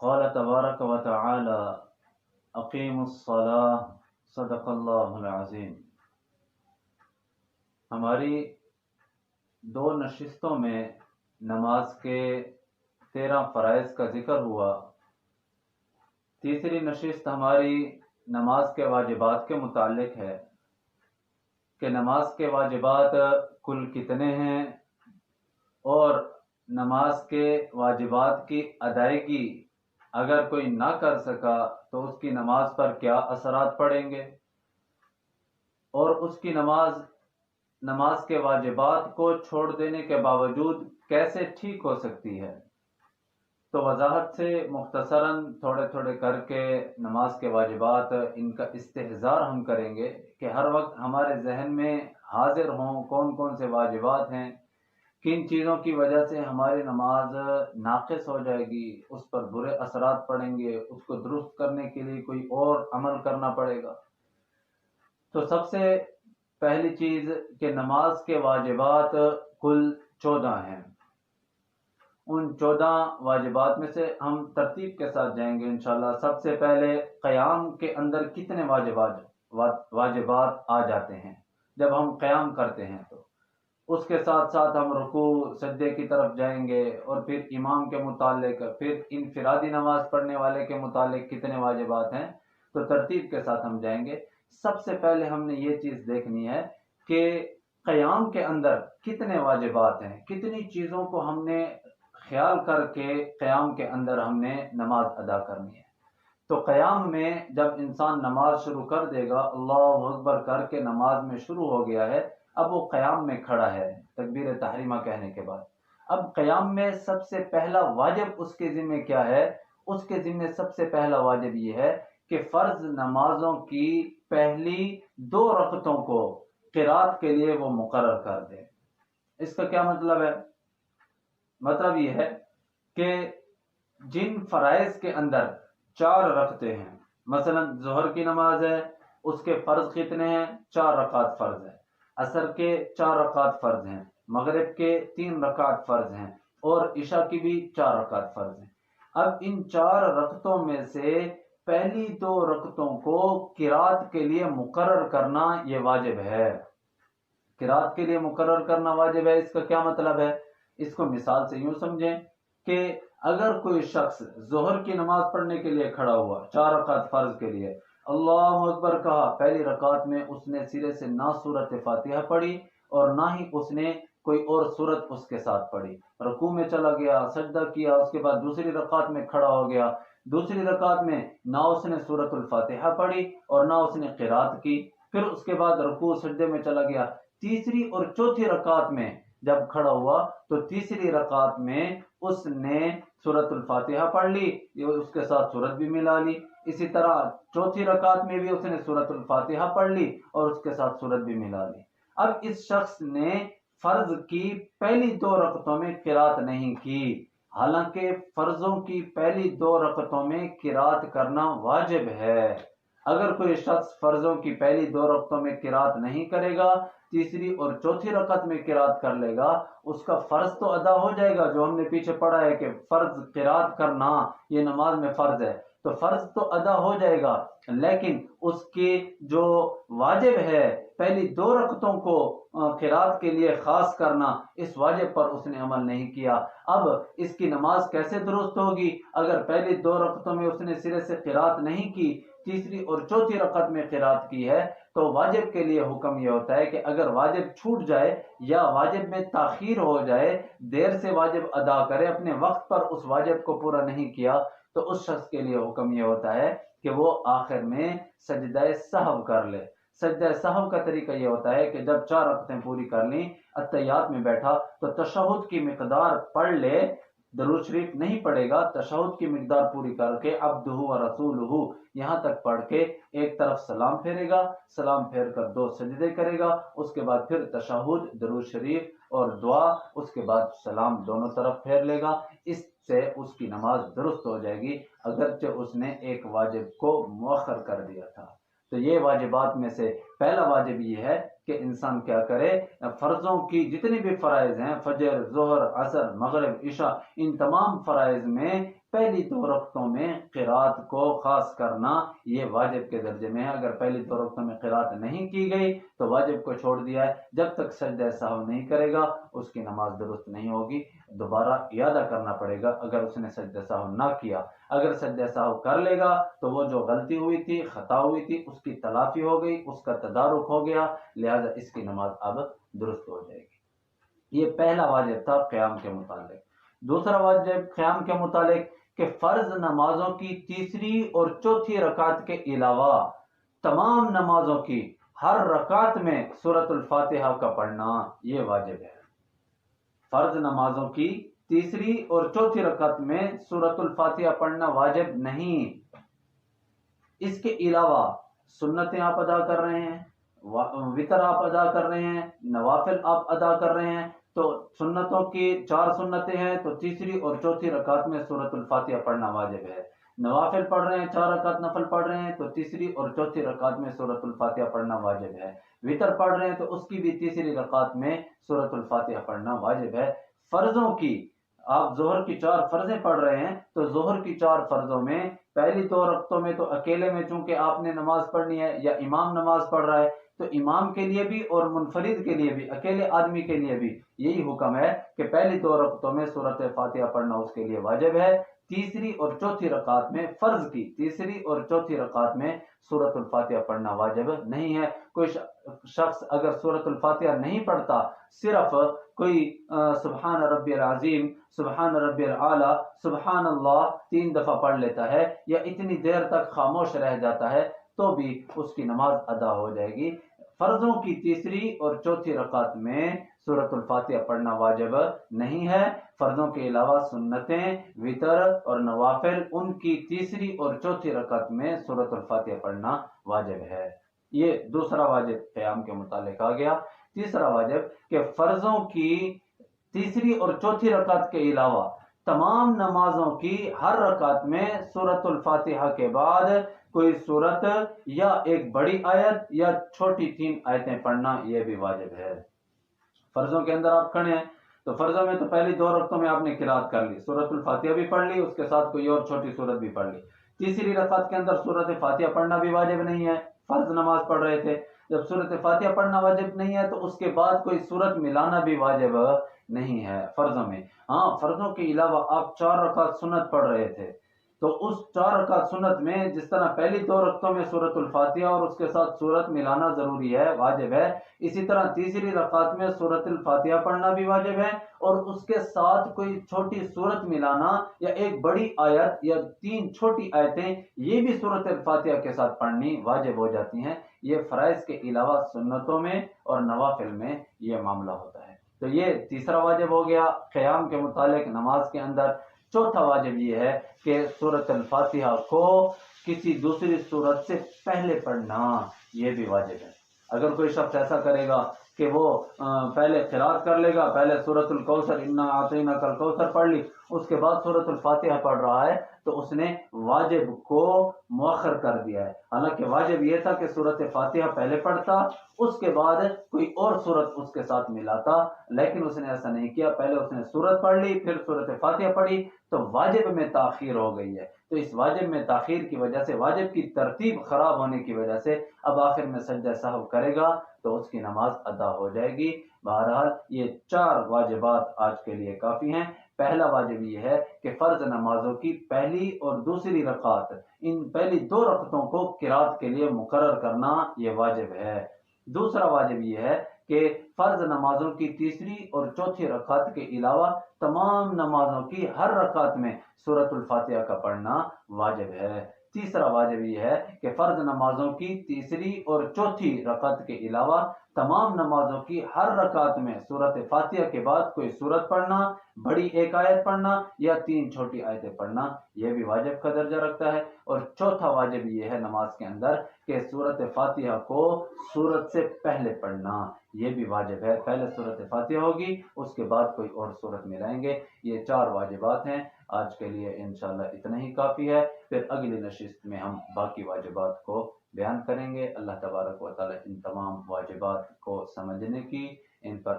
قال تبارک و تعالی اقیموا الصلاة صدق اللہ العظیم۔ ہماری دو نشستوں میں نماز کے 13 فرائض کا ذکر ہوا۔ تیسری نشست ہماری نماز کے واجبات کے متعلق ہے کہ نماز کے واجبات کل کتنے ہیں اور نماز کے واجبات کی ادائیگی اگر کوئی نہ کر سکا تو اس کی نماز پر کیا اثرات پڑیں گے، اور اس کی نماز کے واجبات کو چھوڑ دینے کے باوجود کیسے ٹھیک ہو سکتی ہے۔ تو وضاحت سے مختصراً تھوڑے تھوڑے کر کے نماز کے واجبات ان کا استحضار ہم کریں گے کہ ہر وقت ہمارے ذہن میں حاضر ہوں کون کون سے واجبات ہیں، کن چیزوں کی وجہ سے ہماری نماز ناقص ہو جائے گی، اس پر برے اثرات پڑیں گے، اس کو درست کرنے کے لیے کوئی اور عمل کرنا پڑے گا۔ تو سب سے پہلی چیز کہ نماز کے واجبات کل 14 ہیں۔ ان 14 واجبات میں سے ہم ترتیب کے ساتھ جائیں گے انشاءاللہ۔ سب سے پہلے قیام کے اندر کتنے واجبات آ جاتے ہیں جب ہم قیام کرتے ہیں، تو اس کے ساتھ ساتھ ہم رکوع سجدے کی طرف جائیں گے، اور پھر امام کے متعلق، پھر انفرادی نماز پڑھنے والے کے متعلق کتنے واجبات ہیں، تو ترتیب کے ساتھ ہم جائیں گے۔ سب سے پہلے ہم نے یہ چیز دیکھنی ہے کہ قیام کے اندر کتنے واجبات ہیں، کتنی چیزوں کو ہم نے خیال کر کے قیام کے اندر ہم نے نماز ادا کرنی ہے۔ تو قیام میں جب انسان نماز شروع کر دے گا، اللہ اکبر کر کے نماز میں شروع ہو گیا ہے، اب وہ قیام میں کھڑا ہے تکبیر تحریمہ کہنے کے بعد۔ اب قیام میں سب سے پہلا واجب اس کے ذمہ کیا ہے؟ اس کے ذمہ سب سے پہلا واجب یہ ہے کہ فرض نمازوں کی پہلی 2 رکعتوں کو قرات کے لیے وہ مقرر کر دے۔ اس کا کیا مطلب ہے؟ مطلب یہ ہے کہ جن فرائض کے اندر 4 رکعتیں ہیں، مثلا ظہر کی نماز ہے، اس کے فرض کتنے ہیں؟ 4 رکعت فرض ہے، عصر کے 4 رکعت فرض ہیں، مغرب کے 3 رکعت فرض ہیں، اور عشاء کی بھی 4 رکعت فرض ہیں۔ اب ان 4 رکعتوں میں سے پہلی 2 رکعتوں کو قرات کے لیے مقرر کرنا یہ واجب ہے۔ قرات کے لیے مقرر کرنا واجب ہے۔ اس کا کیا مطلب ہے؟ اس کو مثال سے یوں سمجھیں کہ اگر کوئی شخص ظہر کی نماز پڑھنے کے لیے کھڑا ہوا 4 رکعت فرض کے لیے، اللہ اکبر کہا، پہلی رکعت میں اس نے سرے سے نہ سورت فاتحہ پڑھی اور نہ ہی اس نے کوئی اور سورت اس کے ساتھ پڑھی، رکوع میں چلا گیا، سجدہ کیا، اس کے بعد دوسری رکعت میں کھڑا ہو گیا، دوسری رکعت میں نہ اس نے سورت الفاتحہ پڑھی اور نہ اس نے قرات کی، پھر اس کے بعد رکوع سجدے میں چلا گیا، تیسری اور چوتھی رکعت میں جب کھڑا ہوا تو تیسری رکعت میں اس نے سورت الفاتحہ پڑھ لی، اس کے ساتھ سورت بھی ملا لی، اسی طرح چوتھی رکعت میں بھی اس نے سورت الفاتحہ پڑھ لی اور اس کے ساتھ سورت بھی ملا لی۔ اب اس شخص نے فرض کی پہلی 2 رکعتوں میں قرات نہیں کی، حالانکہ فرضوں کی پہلی 2 رکعتوں میں قرات کرنا واجب ہے۔ اگر کوئی شخص فرضوں کی پہلی 2 رکعتوں میں قرات نہیں کرے گا، تیسری اور چوتھی رکعت میں قرات کر لے گا، اس کا فرض تو ادا ہو جائے گا، جو ہم نے پیچھے پڑھا ہے کہ فرض قرات کرنا یہ نماز میں فرض ہے، تو فرض تو ادا ہو جائے گا، لیکن اس کی جو واجب ہے پہلی 2 رکعتوں کو قرات کے لیے خاص کرنا، اس واجب پر اس نے عمل نہیں کیا۔ اب اس کی نماز کیسے درست ہوگی؟ اگر پہلی 2 رکعتوں میں اس نے سرے سے قرات نہیں کی، تیسری اور چوتھی رکعت میں قرات کی ہے، تو واجب کے لیے حکم یہ ہوتا ہے کہ اگر واجب چھوٹ جائے یا واجب میں تاخیر ہو جائے، دیر سے واجب ادا کرے، اپنے وقت پر اس واجب کو پورا نہیں کیا، تو اس شخص کے لیے حکم یہ ہوتا ہے کہ وہ آخر میں سجدہ سہو کر لے۔ سجدہ سہو کا طریقہ یہ ہوتا ہے کہ جب 4 رکعتیں پوری کر لیں، اتحیات میں بیٹھا تو تشہد کی مقدار پڑھ لے، درود شریف نہیں پڑھے گا، تشہد کی مقدار پوری کر کے عبدہ و رسولہ یہاں تک پڑھ کے ایک طرف سلام پھیرے گا، سلام پھیر کر 2 سجدے کرے گا، اس کے بعد پھر تشہد، درود شریف اور دعا، اس کے بعد سلام دونوں طرف پھیر لے گا۔ اس سے اس کی نماز درست ہو جائے گی، اگرچہ اس نے ایک واجب کو مؤخر کر دیا تھا۔ تو یہ واجبات میں سے پہلا واجب یہ ہے کہ انسان کیا کرے، فرضوں کی جتنی بھی فرائض ہیں، فجر، ظہر، عصر، مغرب، عشاء، ان تمام فرائض میں پہلی 2 رکعتوں میں قرات کو خاص کرنا یہ واجب کے درجے میں ہے۔ اگر پہلی 2 رکعتوں میں قرات نہیں کی گئی تو واجب کو چھوڑ دیا ہے، جب تک سجدہ سہو نہیں کرے گا اس کی نماز درست نہیں ہوگی، دوبارہ اعادہ کرنا پڑے گا اگر اس نے سجدہ سہو نہ کیا۔ اگر سجدہ سہو کر لے گا تو وہ جو غلطی ہوئی تھی، خطا ہوئی تھی، اس کی تلافی ہو گئی، اس کا تدارک ہو گیا، لہذا اس کی نماز اب درست ہو جائے گی۔ یہ پہلا واجب تھا قیام کے متعلق۔ دوسرا واجب قیام کے متعلق کہ فرض نمازوں کی تیسری اور چوتھی رکعت کے علاوہ تمام نمازوں کی ہر رکعت میں سورۃ الفاتحہ کا پڑھنا یہ واجب ہے۔ فرض نمازوں کی تیسری اور چوتھی رکعت میں سورۃ الفاتحہ پڑھنا واجب نہیں، اس کے علاوہ سنتیں آپ ادا کر رہے ہیں، وتر آپ ادا کر رہے ہیں، نوافل آپ ادا کر رہے ہیں، تو سنتوں کی 4 سنتیں ہیں تو تیسری اور چوتھی رکعت میں سورۃ الفاتحہ پڑھنا واجب ہے۔ نوافل پڑھ رہے ہیں، 4 رکعت نفل پڑھ رہے ہیں تو تیسری اور چوتھی رکعت میں سورۃ الفاتحہ پڑھنا واجب ہے۔ وتر پڑھ رہے ہیں تو اس کی بھی تیسری رکعت میں سورۃ الفاتحہ پڑھنا واجب ہے۔ فرضوں کی آپ ظہر کی 4 فرضیں پڑھ رہے ہیں تو ظہر کی 4 فرضوں میں پہلی 2 رکعتوں میں تو اکیلے میں چونکہ آپ نے نماز پڑھنی ہے یا امام نماز پڑھ رہا ہے تو امام کے لیے بھی اور منفرد کے لیے بھی، اکیلے آدمی کے لیے بھی یہی حکم ہے کہ پہلی 2 رکعتوں میں سورۃ فاتحہ پڑھنا اس کے لیے واجب ہے۔ تیسری اور چوتھی رکعت میں فرض کی تیسری اور چوتھی رکعت میں سورۃ الفاتحہ پڑھنا واجب نہیں ہے۔ کوئی شخص اگر سورۃ الفاتحہ نہیں پڑھتا، صرف کوئی سبحان ربی العظیم، سبحان ربی العالی، سبحان اللہ 3 دفعہ پڑھ لیتا ہے یا اتنی دیر تک خاموش رہ جاتا ہے تو بھی اس کی نماز ادا ہو جائے گی۔ فرضوں کی تیسری اور چوتھی رکعت میں سورۃ الفاتحہ پڑھنا واجب نہیں ہے۔ فرضوں کے علاوہ سنتیں، وتر اور نوافل ان کی تیسری اور چوتھی رکعت میں سورۃ الفاتحہ پڑھنا واجب ہے۔ یہ دوسرا واجب قیام کے متعلق آ گیا۔ تیسرا واجب کہ فرضوں کی تیسری اور چوتھی رکعت کے علاوہ تمام نمازوں کی ہر رکعت میں سورۃ الفاتحہ کے بعد کوئی سورت یا ایک بڑی آیت یا چھوٹی 3 آیتیں پڑھنا یہ بھی واجب ہے۔ فرضوں کے اندر آپ کھڑے ہیں تو فرضوں میں تو پہلی 2 رکعتوں میں آپ نے قرات کر لی، سورۃ الفاتحہ بھی پڑھ لی، اس کے ساتھ کوئی اور چھوٹی سورت بھی پڑھ لی۔ تیسری رکعت کے اندر سورۃ فاتحہ پڑھنا بھی واجب نہیں ہے، فرض نماز پڑھ رہے تھے، جب سورۃ فاتحہ پڑھنا واجب نہیں ہے تو اس کے بعد کوئی سورت ملانا بھی واجب نہیں ہے فرضوں میں۔ ہاں، فرضوں کے علاوہ آپ 4 رکعت سنت پڑھ رہے تھے تو اس 4 رکعت سنت میں جس طرح پہلی 2 رکعتوں میں سورۃ الفاتحہ اور اس کے ساتھ سورت ملانا ضروری ہے، واجب ہے، اسی طرح تیسری رکعت میں سورۃ الفاتحہ پڑھنا بھی واجب ہے اور اس کے ساتھ کوئی چھوٹی سورت ملانا یا ایک بڑی آیت یا 3 چھوٹی آیتیں یہ بھی سورۃ الفاتحہ کے ساتھ پڑھنی واجب ہو جاتی ہیں۔ یہ فرائض کے علاوہ سنتوں میں اور نوافل میں یہ معاملہ ہوتا ہے۔ تو یہ تیسرا واجب ہو گیا قیام کے متعلق نماز کے اندر۔ چوتھا واجب یہ ہے کہ سورۃ الفاتحہ کو کسی دوسری سورت سے پہلے پڑھنا یہ بھی واجب ہے۔ اگر کوئی شخص ایسا کرے گا کہ وہ پہلے قرات کر لے گا، پہلے سورۃ الکوثر انا اعطیناک الکوثر پڑھ لی، اس کے بعد سورۃ الفاتحہ پڑھ رہا ہے تو اس نے واجب کو مؤخر کر دیا ہے۔ حالانکہ واجب یہ تھا کہ سورۃ فاتحہ پہلے پڑھتا، اس کے بعد کوئی اور سورت اس کے ساتھ ملاتا، لیکن اس نے ایسا نہیں کیا، پہلے اس نے سورت پڑھ لی پھر سورۃ فاتحہ پڑھی تو واجب میں تاخیر ہو گئی ہے۔ تو اس واجب میں تاخیر کی وجہ سے، واجب کی ترتیب خراب ہونے کی وجہ سے اب آخر میں سجدہ سہو کرے گا تو اس کی نماز ادا ہو جائے گی۔ بہرحال یہ 4 واجبات آج کے لیے کافی ہیں۔ پہلا واجب یہ ہے کہ فرض نمازوں کی پہلی اور دوسری رکعت، ان پہلی 2 رکعتوں کو قرات کے لیے مقرر کرنا یہ واجب ہے۔ دوسرا واجب یہ ہے کہ فرض نمازوں کی تیسری اور چوتھی رکعت کے علاوہ تمام نمازوں کی ہر رکعت میں سورۃ الفاتحہ کا پڑھنا واجب ہے۔ تیسرا واجب یہ ہے کہ فرض نمازوں کی تیسری اور چوتھی رکعت کے علاوہ تمام نمازوں کی ہر رکعت میں سورۃ فاتحہ کے بعد کوئی سورت پڑھنا، بڑی ایک آیت پڑھنا یا 3 چھوٹی آیتیں پڑھنا یہ بھی واجب کا درجہ رکھتا ہے۔ اور چوتھا واجب یہ ہے نماز کے اندر کہ سورۃ فاتحہ کو سورت سے پہلے پڑھنا یہ بھی واجب ہے۔ پہلے سورۃ فاتحہ ہوگی، اس کے بعد کوئی اور سورت ملائیں گے۔ یہ 4 واجبات ہیں۔ آج کے لیے انشاءاللہ اتنا ہی کافی ہے، پھر اگلی نشست میں ہم باقی واجبات کو بیان کریں گے۔ اللہ تبارک و تعالی ان تمام واجبات کو سمجھنے کی، ان پر